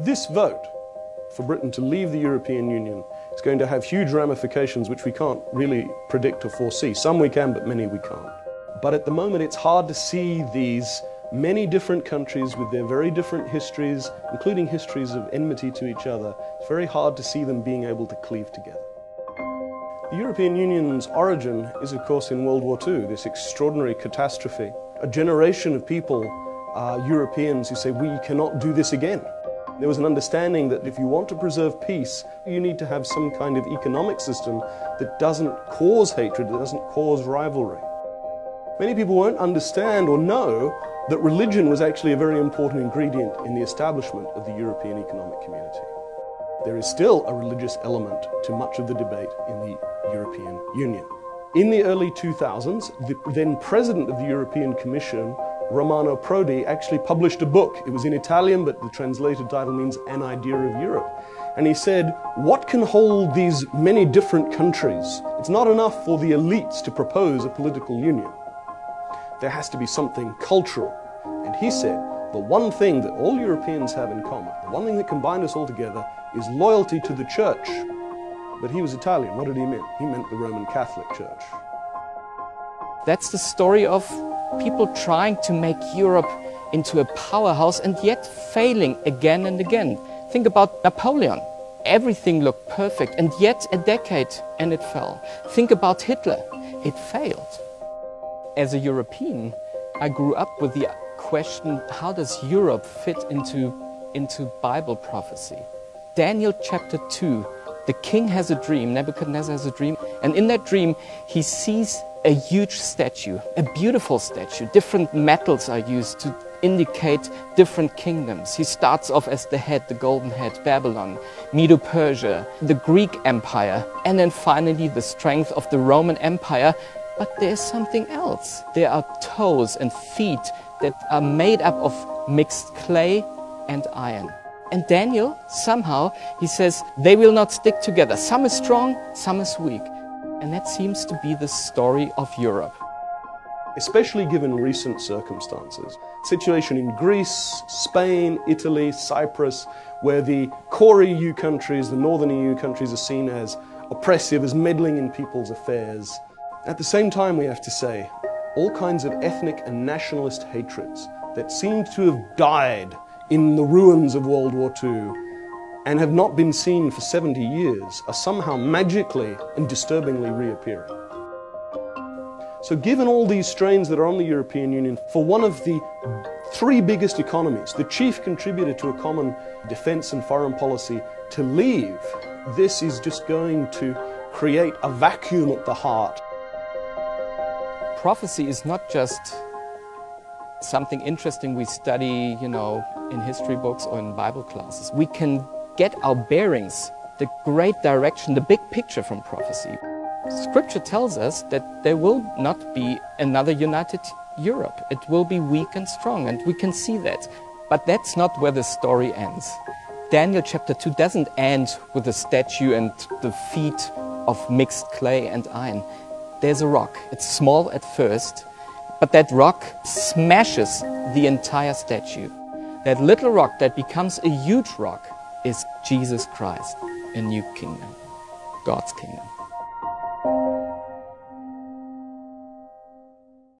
This vote for Britain to leave the European Union is going to have huge ramifications which we can't really predict or foresee. Some we can, but many we can't. But at the moment it's hard to see these many different countries with their very different histories, including histories of enmity to each other. It's very hard to see them being able to cleave together. The European Union's origin is, of course, in World War II, this extraordinary catastrophe. A generation of people, Europeans, who say, we cannot do this again. There was an understanding that if you want to preserve peace, you need to have some kind of economic system that doesn't cause hatred, that doesn't cause rivalry. Many people won't understand or know that religion was actually a very important ingredient in the establishment of the European Economic Community. There is still a religious element to much of the debate in the European Union. In the early 2000s, the then president of the European Commission, Romano Prodi, actually published a book. It was in Italian, but the translated title means An Idea of Europe. And he said, what can hold these many different countries? It's not enough for the elites to propose a political union. There has to be something cultural. And he said, the one thing that all Europeans have in common, the one thing that can bind us all together, is loyalty to the church. But he was Italian. What did he mean? He meant the Roman Catholic Church. That's the story of people trying to make Europe into a powerhouse and yet failing again and again. Think about Napoleon. Everything looked perfect, and yet a decade and it fell. Think about Hitler. It failed. As a European, I grew up with the question, how does Europe fit into Bible prophecy? Daniel chapter 2, the king has a dream, Nebuchadnezzar has a dream, and in that dream he sees a huge statue, a beautiful statue. Different metals are used to indicate different kingdoms. He starts off as the head, the golden head, Babylon, Medo-Persia, the Greek Empire, and then finally the strength of the Roman Empire. But there's something else. There are toes and feet that are made up of mixed clay and iron. And Daniel, somehow, he says, they will not stick together. Some is strong, some is weak. And that seems to be the story of Europe. Especially given recent circumstances. Situation in Greece, Spain, Italy, Cyprus, where the core EU countries, the northern EU countries, are seen as oppressive, as meddling in people's affairs. At the same time, we have to say, all kinds of ethnic and nationalist hatreds that seemed to have died in the ruins of World War II and have not been seen for 70 years are somehow magically and disturbingly reappearing. So given all these strains that are on the European Union, for one of the three biggest economies, the chief contributor to a common defense and foreign policy, to leave, this is just going to create a vacuum at the heart. Prophecy is not just something interesting we study, in history books or in Bible classes. We can get our bearings, the great direction, the big picture from prophecy. Scripture tells us that there will not be another united Europe. It will be weak and strong, and we can see that. But that's not where the story ends. Daniel chapter 2 doesn't end with a statue and the feet of mixed clay and iron. There's a rock. It's small at first, but that rock smashes the entire statue. That little rock that becomes a huge rock is Jesus Christ, a new kingdom, God's kingdom.